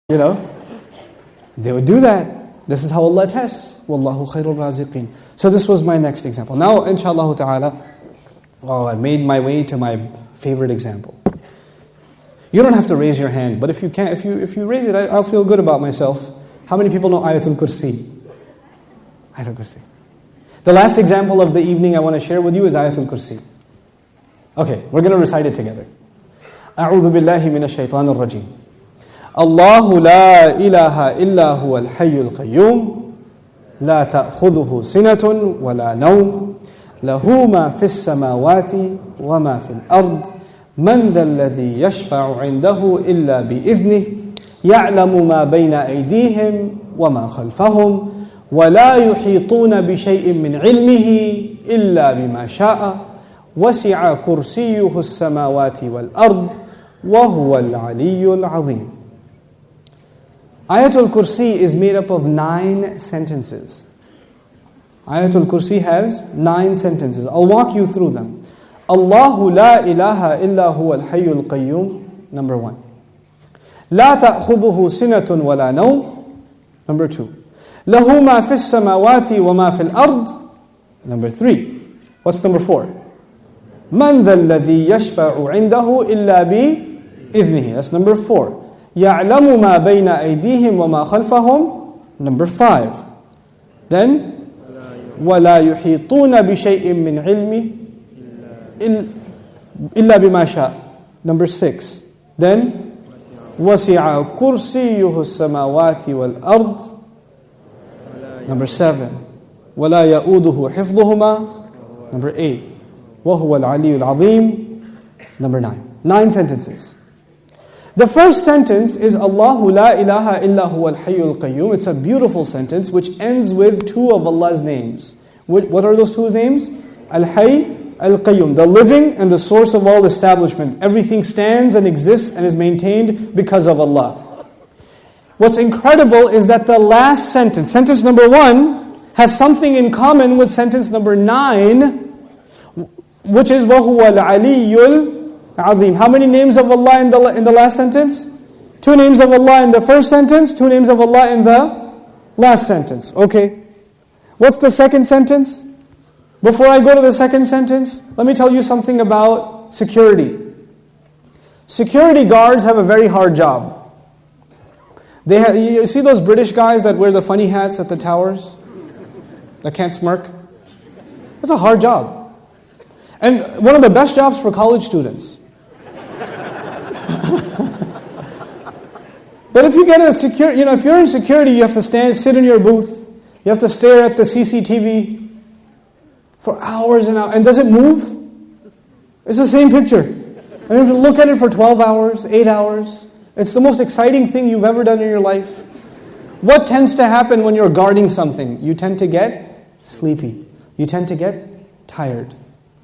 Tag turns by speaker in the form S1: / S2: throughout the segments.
S1: You know, they would do that. This is how Allah tests. Wallahu khairul raziqeen. So this was my next example. Now, inshallah ta'ala, I made my way to my favorite example. You don't have to raise your hand, but if you can, if you raise it, I'll feel good about myself. How many people know Ayatul Kursīy? Ayatul Kursīy. The last example of the evening I want to share with you is Ayatul Kursīy. Okay, we're going to recite it together. أعوذ بالله من الشيطان الرجيم. الله لا إله إلا هو الحي القيوم لا تأخذه سنة ولا نوم له ما في السماوات وما في الأرض من ذا الذي يشفع عنده إلا بإذنه يعلم ما بين أيديهم وما خلفهم ولا يحيطون بشيء من علمه إلا بما شاء وسع كرسيه السماوات والأرض وهو العلي العظيم. Ayatul Kursīy is made up of 9 sentences. Ayatul Kursīy has 9 sentences. I'll walk you through them. Allahu la ilaha illa huwa al-hayyul qayyum, number 1. La ta'khudhuhu sinatun wa la nawm, number 2. Lahu ma fis samawati wa ma fil ard, number 3. What's number 4? Man dha alladhi yashfa'u 'indahu illa bi idhnihi. That's number 4. يَعْلَمُ مَا بَيْنَ أَيْدِيهِمْ وَمَا خَلْفَهُم, number 5. Then, وَلَا يُحِيطُونَ بِشَيْءٍ مِّنْ عِلْمِ إِلَّا بِمَا شَاءَ, number 6. Then, وَسِعَ كُرْسِيُّهُ السَّمَاوَاتِ وَالْأَرْضِ, number 7. وَلَا يَؤُودُهُ حِفْظُهُمَا, number 8. وَهُوَ الْعَلِيُّ الْعَظِيمُ, number 9. 9 sentences. The first sentence is Allahu la ilaha illa huwa al-hayyul qayyum. It's a beautiful sentence which ends with 2 of Allah's names. What are those 2 names? Al-hayy, al-qayyum, the living and the source of all establishment. Everything stands and exists and is maintained because of Allah. What's incredible is that the last sentence, sentence number 1, has something in common with sentence number 9, which is وَهُوَ الْعَلِيُّ Azim. How many names of Allah in the last sentence? 2 names of Allah in the first sentence, 2 names of Allah in the last sentence. Okay. What's the second sentence? Before I go to the second sentence, let me tell you something about security. Security guards have a very hard job. You see those British guys that wear the funny hats at the towers? That can't smirk? It's a hard job. And one of the best jobs for college students. But if you get a if you're in security, you have to sit in your booth. You have to stare at the CCTV for hours and hours. And does it move? It's the same picture. And you have to look at it for 12 hours, 8 hours. It's the most exciting thing you've ever done in your life. What tends to happen when you're guarding something? You tend to get sleepy. You tend to get tired.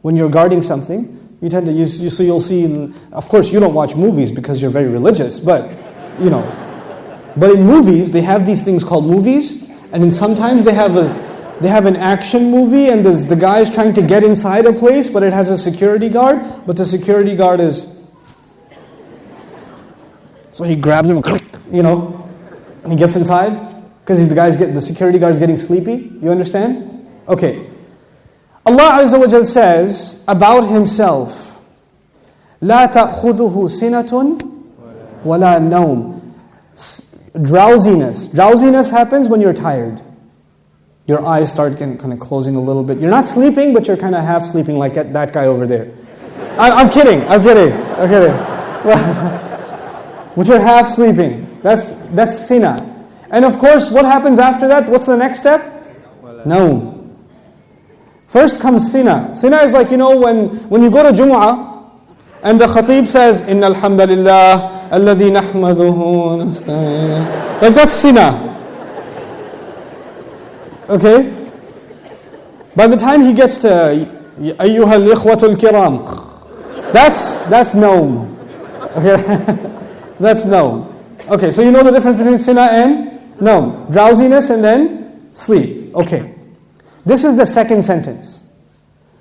S1: When you're guarding something, you tend to so you'll see. Of course, you don't watch movies because you're very religious, but But in movies, they have these things called movies, and then sometimes they have an action movie, and the guy's trying to get inside a place, but it has a security guard, but the security guard is. So he grabs him, and he gets inside because the security guard's getting sleepy. You understand? Okay. Allah Azza wa Jal says about Himself, لا تأخذه سنة ولا نوم. Drowsiness. Drowsiness happens when you're tired. Your eyes start kind of closing a little bit. You're not sleeping, but you're kind of half sleeping like that guy over there. I'm kidding. But you're half sleeping. That's sina. And of course, what happens after that? What's the next step? No. First comes sina. Sina is like, when you go to Jumu'ah, and the khatib says, Inna alhamdulillah, alladhi nahmaduhu, nasta'in. Like that's sina. Okay? By the time he gets to Ayyuha al-ikhwatul kiram, that's known. Okay? That's known. Okay, so you know the difference between sina and known. Drowsiness and then sleep. Okay. This is the second sentence.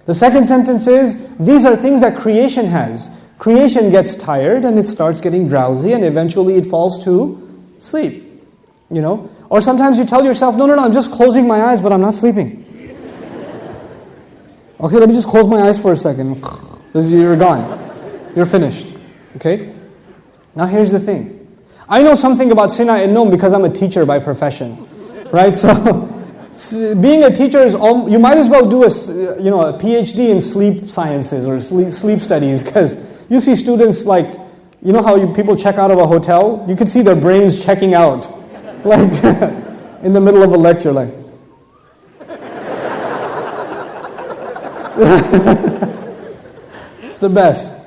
S1: The second sentence is, these are things that creation has. Creation gets tired and it starts getting drowsy and eventually it falls to Sleep. Or sometimes you tell yourself, no, I'm just closing my eyes, but I'm not sleeping. Okay, let me just close my eyes for a second. You're gone. You're finished. Okay? Now here's the thing. I know something about sina and noam because I'm a teacher by profession. Right? So, being a teacher is, you might as well do a PhD in sleep sciences or sleep studies, because you see students like, how people check out of a hotel? You can see their brains checking out. Like, in the middle of a lecture, like. It's the best.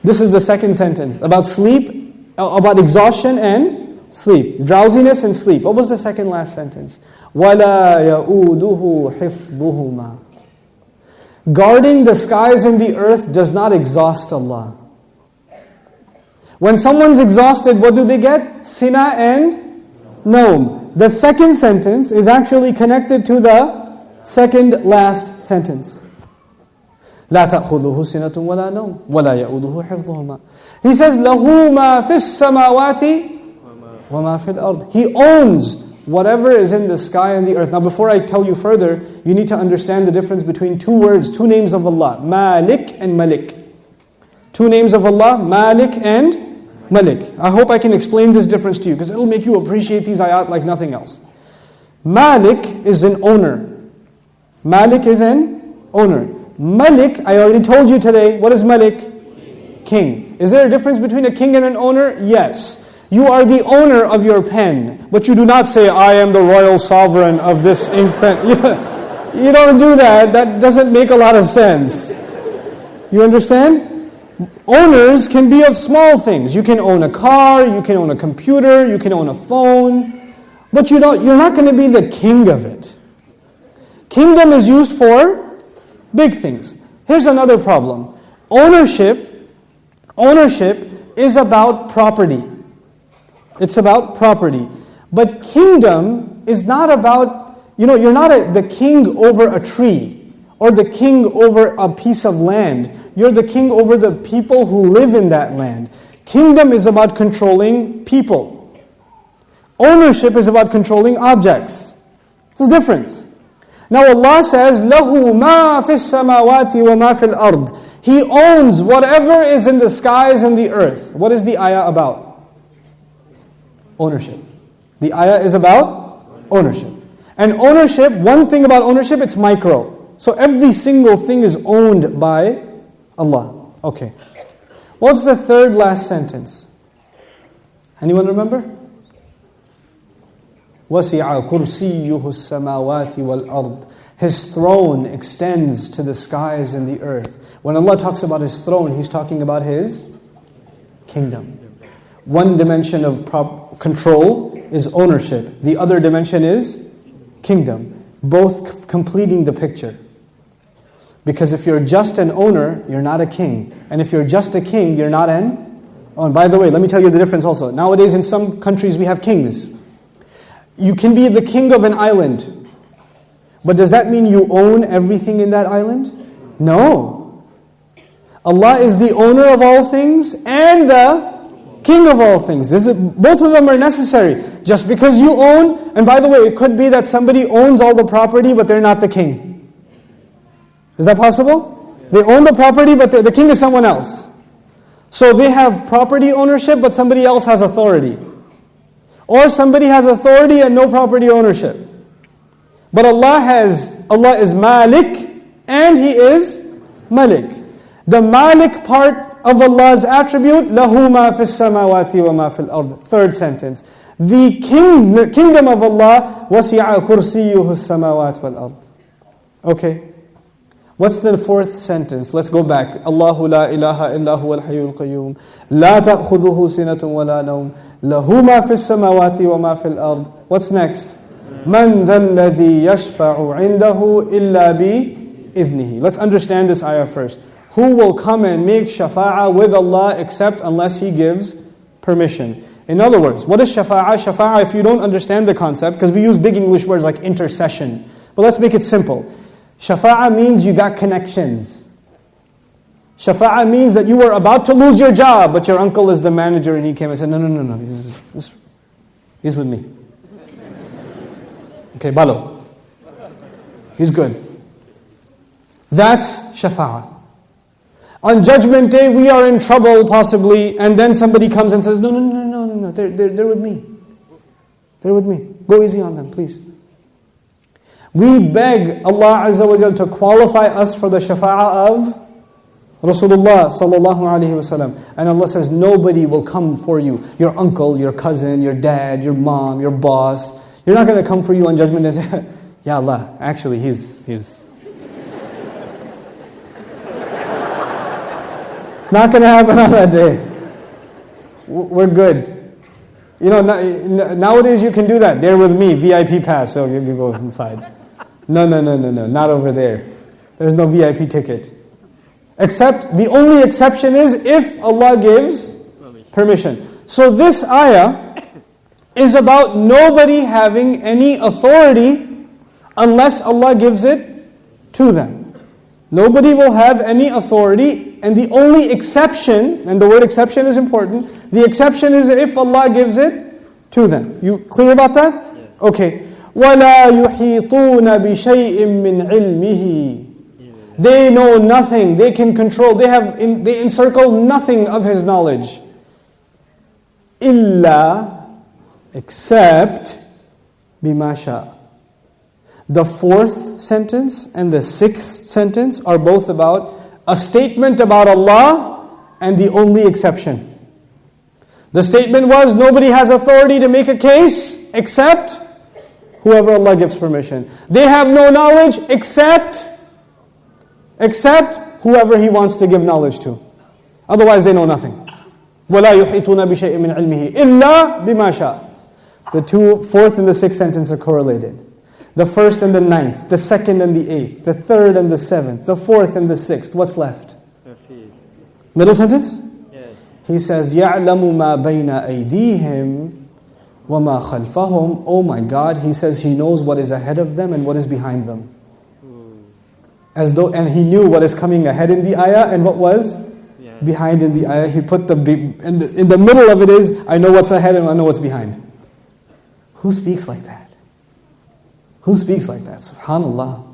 S1: This is the second sentence about sleep, about exhaustion and sleep, drowsiness and sleep. What was the second last sentence? وَلَا يَؤُودُهُ حِفْظُهُمَا. Guarding the skies and the earth does not exhaust Allah. When someone's exhausted, what do they get? Sina and noam. The second sentence is actually connected to the second last sentence. لا تأخذه سنة ولا نوم ولا يؤوده حفظهما. He says, له ما في السماوات وما في الأرض. He owns whatever is in the sky and the earth. Now before I tell you further, you need to understand the difference between two words, two names of Allah, Malik and Malik. Two names of Allah, Malik and Malik. I hope I can explain this difference to you, because it'll make you appreciate these ayat like nothing else. Malik is an owner. Malik is an owner. Malik, I already told you today, what is Malik? King. Is there a difference between a king and an owner? Yes. You are the owner of your pen, but you do not say, I am the royal sovereign of this ink pen. You don't do that. That doesn't make a lot of sense. You understand? Owners can be of small things. You can own a car, you can own a computer, you can own a phone, but you're not going to be the king of it. Kingdom is used for big things. Here's another problem. Ownership is about property. It's about property. But kingdom is not about, you're not the king over a tree or the king over a piece of land. You're the king over the people who live in that land. Kingdom is about controlling people. Ownership is about controlling objects. There's a difference. Now Allah says, لَهُ مَا فِي السَّمَاوَاتِ وَمَا فِي الْأَرْضِ. He owns whatever is in the skies and the earth. What is the ayah about? Ownership. The ayah is about ownership. And ownership, one thing about ownership, it's micro. So every single thing is owned by Allah. Okay. What's the third last sentence? Anyone remember? وَسِعَ كُرْسِيُّهُ السَّمَاوَاتِ وَالْأَرْضِ. His throne extends to the skies and the earth. When Allah talks about His throne, He's talking about His kingdom. One dimension of control is ownership. The other dimension is kingdom. Both completing the picture. Because if you're just an owner, you're not a king. And if you're just a king, you're not an owner. And by the way, let me tell you the difference also. Nowadays in some countries we have kings. You can be the king of an island. But does that mean you own everything in that island? No. Allah is the owner of all things and the king of all things. Both of them are necessary. Just because you own, and by the way, it could be that somebody owns all the property but they're not the king. Is that possible? They own the property but the king is someone else. So they have property ownership but somebody else has authority. Or somebody has authority and no property ownership. But Allah is Malik and He is Malik. The Malik part of Allah's attribute, لَهُ مَا فِي السَّمَاوَاتِ وَمَا فِي الْأَرْضِ. Third sentence. The kingdom of Allah, وَسِعَ كُرْسِيُّهُ السَّمَاوَاتِ وَالْأَرْضِ. Okay. What's the fourth sentence? Let's go back. Allahu la ilaha illa huwa al-hayyul qayyum. La ta'khudhuhu sinatun wa la nawm. Lahu ma fi as-samawati wa ma fi al-ard. What's next? Man dhal ladhi yashfa'u 'indahu illa bi idhnihi. Let's understand this ayah first. Who will come and make shafa'ah with Allah except unless He gives permission? In other words, what is shafa'ah? Shafa'ah, if you don't understand the concept, because we use big English words like intercession. But let's make it simple. Shafa'ah means you got connections. Shafa'ah means that you were about to lose your job, but your uncle is the manager and he came and said, no. He's with me. Okay, Balo. He's good. That's shafa'ah. On Judgment Day, we are in trouble possibly, and then somebody comes and says, no, they're with me. They're with me. Go easy on them, please. We beg Allah Azza wa Jal to qualify us for the shafa'ah of Rasulullah sallallahu alaihi wasallam. And Allah says, nobody will come for you. Your uncle, your cousin, your dad, your mom, your boss. You're not going to come for you on Judgment Day and say, Ya Allah, actually he's not going to happen on that day. We're good. You know, nowadays you can do that. They're with me, VIP pass, so you go inside. No, not over there. There's no VIP ticket. Except, the only exception is if Allah gives permission. So this ayah is about nobody having any authority unless Allah gives it to them. Nobody will have any authority, and the only exception, and the word exception is important, the exception is if Allah gives it to them. You clear about that?
S2: Yes.
S1: Okay. وَلَا يُحِيطُونَ بِشَيْءٍ مِّنْ عِلْمِهِ. They know nothing, they can control, they encircle nothing of His knowledge. إِلَّا, except بِمَا شَاءَ. The fourth sentence and the sixth sentence are both about a statement about Allah and the only exception. The statement was, nobody has authority to make a case except whoever Allah gives permission. They have no knowledge except whoever He wants to give knowledge to. Otherwise they know nothing. وَلَا يُحِيطُونَ بِشَيْءٍ مِّنْ عِلْمِهِ إِلَّا بِمَا شَاءَ. The fourth and the sixth sentence are correlated. The first and the ninth, the second and the eighth, the third and the seventh, the fourth and the sixth. What's left? Middle sentence?
S2: Yes.
S1: He says, يَعْلَمُ مَا بَيْنَ أَيْدِيهِمْ وَمَا خَلْفَهُمْ. Oh my God, He says He knows what is ahead of them and what is behind them. And He knew what is coming ahead in the ayah and what was behind in the ayah. He put in the middle of it is, I know what's ahead and I know what's behind. Who speaks like that? Who speaks like that? SubhanAllah.